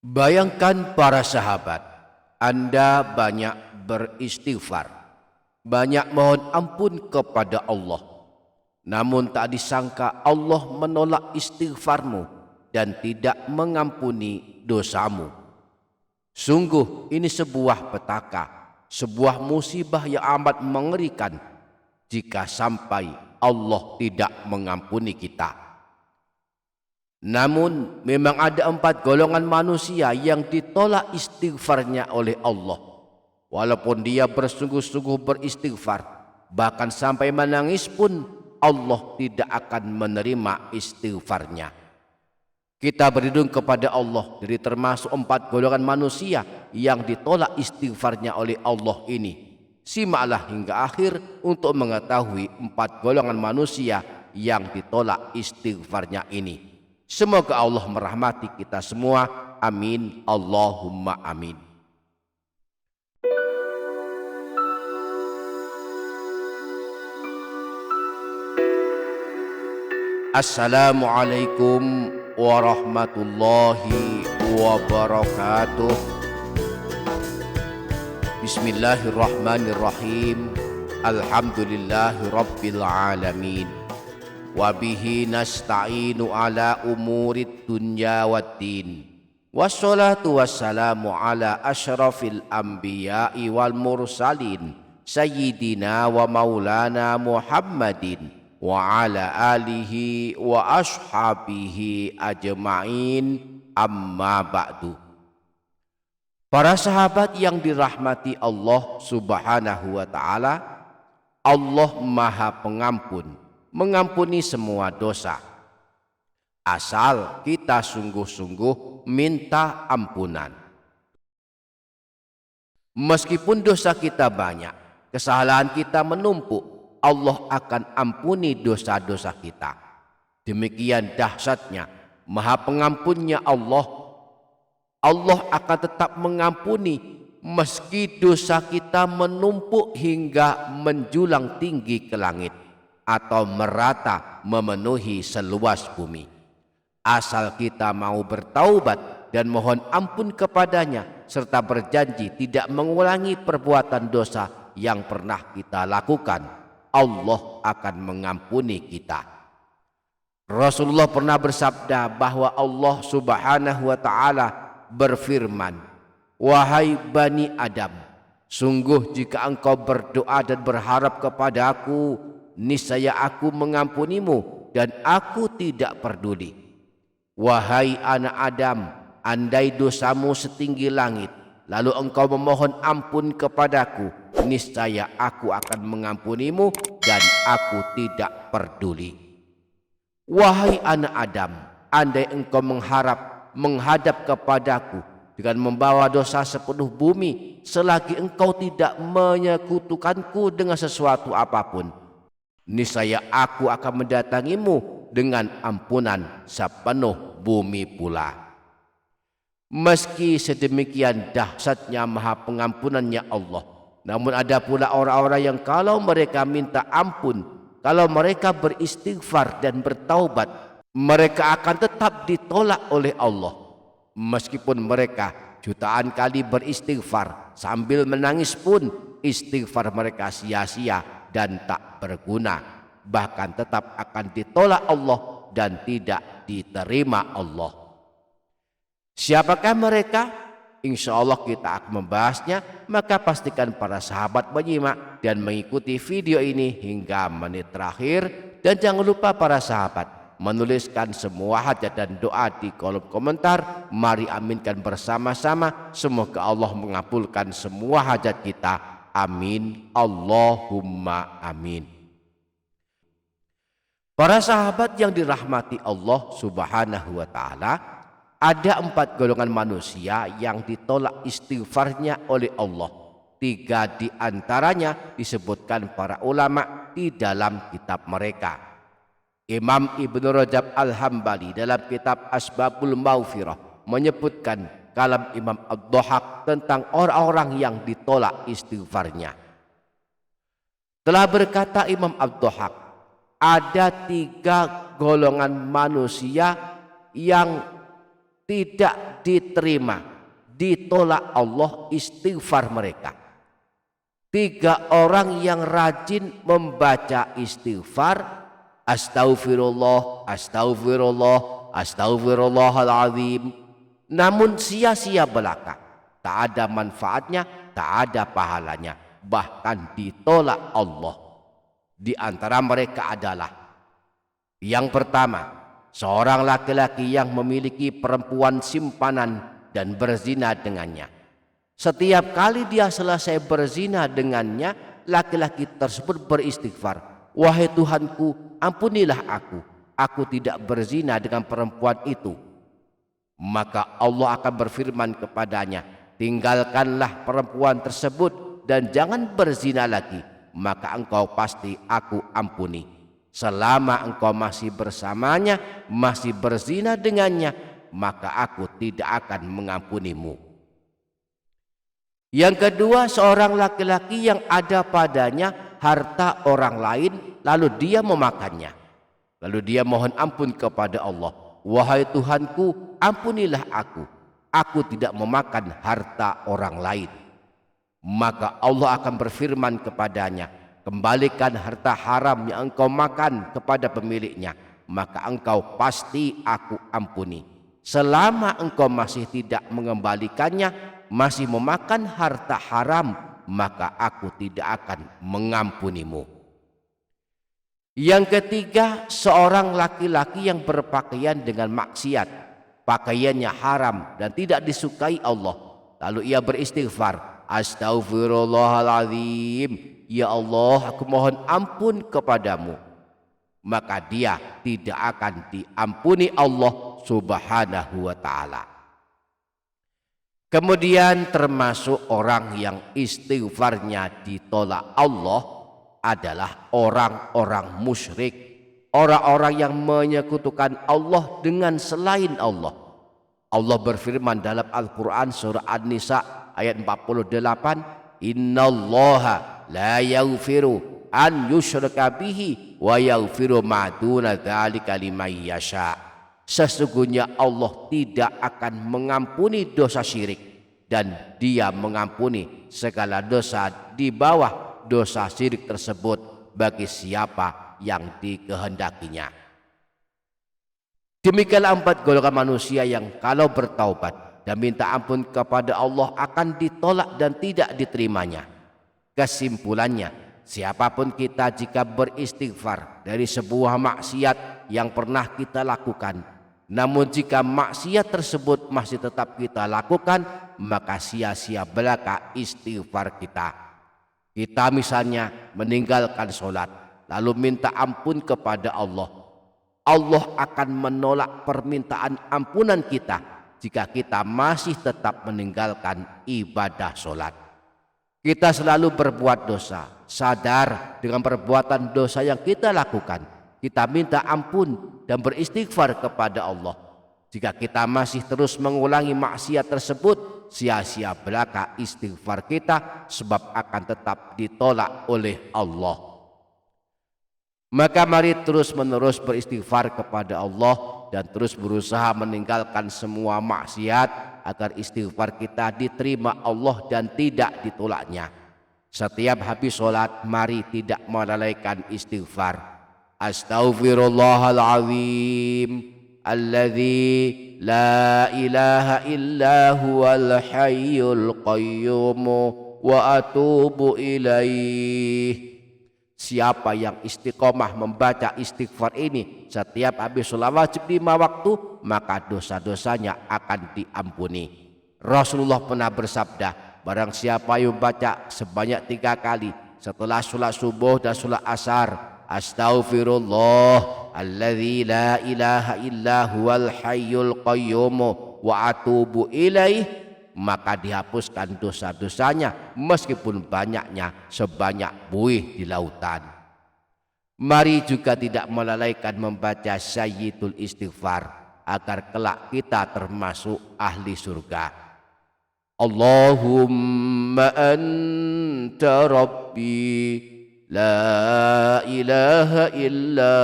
Bayangkan para sahabat, Anda banyak beristighfar, banyak mohon ampun kepada Allah. Namun tak disangka Allah menolak istighfarmu dan tidak mengampuni dosamu. Sungguh ini sebuah petaka, sebuah musibah yang amat mengerikan jika sampai Allah tidak mengampuni kita. Namun memang ada 4 golongan manusia yang ditolak istighfarnya oleh Allah. Walaupun dia bersungguh-sungguh beristighfar, bahkan sampai menangis pun Allah tidak akan menerima istighfarnya. Kita berlindung kepada Allah dari termasuk 4 golongan manusia yang ditolak istighfarnya oleh Allah ini. Simaklah hingga akhir untuk mengetahui 4 golongan manusia yang ditolak istighfarnya ini. Semoga Allah merahmati kita semua. Amin. Allahumma amin. Assalamualaikum warahmatullahi wabarakatuh. Bismillahirrahmanirrahim. Alhamdulillahi rabbil alamin. Wabihi nasta'inu ala umurid dunya waddin. Wassalatu wassalamu ala ashrafil anbiya'i wal mursalin sayyidina wa maulana Muhammadin wa ala alihi wa ashabihi ajma'in, amma ba'du. Para sahabat yang dirahmati Allah subhanahu wa ta'ala, Allah maha pengampun, mengampuni semua dosa, asal kita sungguh-sungguh minta ampunan. Meskipun dosa kita banyak, kesalahan kita menumpuk, Allah akan ampuni dosa-dosa kita. Demikian dahsyatnya, maha pengampunnya Allah. Allah akan tetap mengampuni meski dosa kita menumpuk hingga menjulang tinggi ke langit atau merata memenuhi seluas bumi. Asal kita mau bertaubat dan mohon ampun kepadanya serta berjanji tidak mengulangi perbuatan dosa yang pernah kita lakukan, Allah akan mengampuni kita. Rasulullah pernah bersabda bahwa Allah subhanahu wa ta'ala berfirman, "Wahai Bani Adam, sungguh jika engkau berdoa dan berharap kepada aku, niscaya aku mengampunimu dan aku tidak peduli. Wahai anak Adam, andai dosamu setinggi langit, lalu engkau memohon ampun kepadaku, niscaya aku akan mengampunimu dan aku tidak peduli. Wahai anak Adam, andai engkau menghadap kepadaku dengan membawa dosa sepenuh bumi, selagi engkau tidak menyekutukanku dengan sesuatu apapun, niscaya aku akan mendatangimu dengan ampunan sepenuh bumi pula." Meski sedemikian dahsyatnya maha pengampunannya Allah, namun ada pula orang-orang yang kalau mereka minta ampun, kalau mereka beristighfar dan bertaubat, mereka akan tetap ditolak oleh Allah. Meskipun mereka jutaan kali beristighfar, sambil menangis pun istighfar mereka sia-sia dan tak berguna, bahkan tetap akan ditolak Allah dan tidak diterima Allah. Siapakah mereka? Insya Allah kita akan membahasnya, maka pastikan para sahabat menyimak dan mengikuti video ini hingga menit terakhir. Dan jangan lupa para sahabat menuliskan semua hajat dan doa di kolom komentar. Mari aminkan bersama-sama, semoga Allah mengabulkan semua hajat kita. Amin. Allahumma amin. Para sahabat yang dirahmati Allah subhanahu wa ta'ala, ada 4 golongan manusia yang ditolak istighfarnya oleh Allah. 3 di antaranya disebutkan para ulama di dalam kitab mereka. Imam Ibnu Rajab Al-Hambali dalam kitab Asbabul Maghfirah menyebutkan kalam Imam Ad-Dhahhak tentang orang-orang yang ditolak istighfarnya. Telah berkata Imam Ad-Dhahhak, ada 3 golongan manusia yang tidak diterima, ditolak Allah istighfar mereka. 3 orang yang rajin membaca istighfar, astaghfirullah, astaghfirullah, astaghfirullahaladzim, namun sia-sia belaka, tak ada manfaatnya, tak ada pahalanya, bahkan ditolak Allah. Di antara mereka adalah yang pertama, seorang laki-laki yang memiliki perempuan simpanan dan berzina dengannya. Setiap kali dia selesai berzina dengannya, laki-laki tersebut beristighfar, wahai Tuhanku, ampunilah aku tidak berzina dengan perempuan itu. Maka Allah akan berfirman kepadanya, tinggalkanlah perempuan tersebut dan jangan berzina lagi, maka engkau pasti aku ampuni. Selama engkau masih bersamanya, masih berzina dengannya, maka aku tidak akan mengampunimu. Yang kedua, seorang laki-laki yang ada padanya harta orang lain, lalu dia memakannya. Lalu dia mohon ampun kepada Allah, wahai Tuhanku, ampunilah aku tidak memakan harta orang lain. Maka Allah akan berfirman kepadanya, kembalikan harta haram yang engkau makan kepada pemiliknya, maka engkau pasti aku ampuni. Selama engkau masih tidak mengembalikannya, masih memakan harta haram, maka aku tidak akan mengampunimu. Yang ketiga, seorang laki-laki yang berpakaian dengan maksiat, pakaiannya haram dan tidak disukai Allah, lalu ia beristighfar, astaghfirullahaladzim, ya Allah, aku mohon ampun kepadamu, maka dia tidak akan diampuni Allah subhanahu wa ta'ala. Kemudian termasuk orang yang istighfarnya ditolak Allah adalah orang-orang musyrik, orang-orang yang menyekutukan Allah dengan selain Allah. Allah berfirman dalam Al-Quran surah An-Nisa ayat 48, innallaha la yaghfiru an yushraka bihi wa yaghfiru ma duna dzalika liman yasha. Sesungguhnya Allah tidak akan mengampuni dosa syirik, dan Dia mengampuni segala dosa di bawah dosa syirik tersebut bagi siapa yang dikehendakinya. Demikianlah 4 golongan manusia yang kalau bertaubat dan minta ampun kepada Allah akan ditolak dan tidak diterimanya. Kesimpulannya, siapapun kita jika beristighfar dari sebuah maksiat yang pernah kita lakukan, namun jika maksiat tersebut masih tetap kita lakukan, maka sia-sia belaka istighfar kita. Kita misalnya meninggalkan sholat, lalu minta ampun kepada Allah. Allah akan menolak permintaan ampunan kita jika kita masih tetap meninggalkan ibadah sholat. Kita selalu berbuat dosa, sadar dengan perbuatan dosa yang kita lakukan. Kita minta ampun dan beristighfar kepada Allah. Jika kita masih terus mengulangi maksiat tersebut, sia-sia belaka istighfar kita, sebab akan tetap ditolak oleh Allah. Maka mari terus menerus beristighfar kepada Allah dan terus berusaha meninggalkan semua maksiat agar istighfar kita diterima Allah dan tidak ditolaknya. Setiap habis sholat, mari tidak melalaikan istighfar. Astaghfirullahaladzim alladzi la ilaha illa huwal hayyul qayyum wa atubu ilaih. Siapa yang istiqomah membaca istighfar ini setiap habis sholat wajib 5 waktu, maka dosa-dosanya akan diampuni. Rasulullah pernah bersabda, barang siapa yang membaca sebanyak 3 kali setelah sholat subuh dan sholat asar, astaghfirullah alladzi la ilaha illa huwal hayyul qayyum wa atubu ilaih, maka dihapuskan dosa-dosanya meskipun banyaknya sebanyak buih di lautan. Mari juga tidak melalaikan membaca sayyidul istighfar agar kelak kita termasuk ahli surga. Allahumma anta rabbi la ilaha illa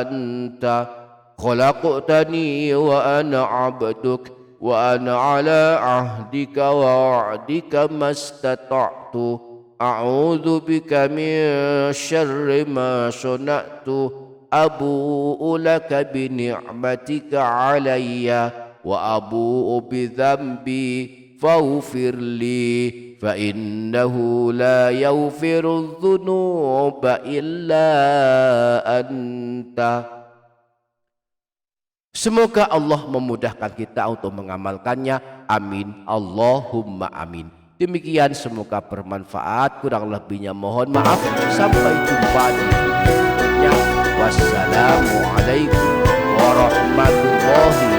anta khalaqtani wa ana abduk وأنا على عهدك ووعدك ما استطعت أعوذ بك من شر ما صنعت أبوء لك بنعمتك علي وأبوء بذنبي فاغفر لي فإنه لا يغفر الذنوب إلا أنت. Semoga Allah memudahkan kita untuk mengamalkannya. Amin. Allahumma amin. Demikian, semoga bermanfaat. Kurang lebihnya mohon maaf. Sampai jumpa di video berikutnya. Wassalamualaikum warahmatullahi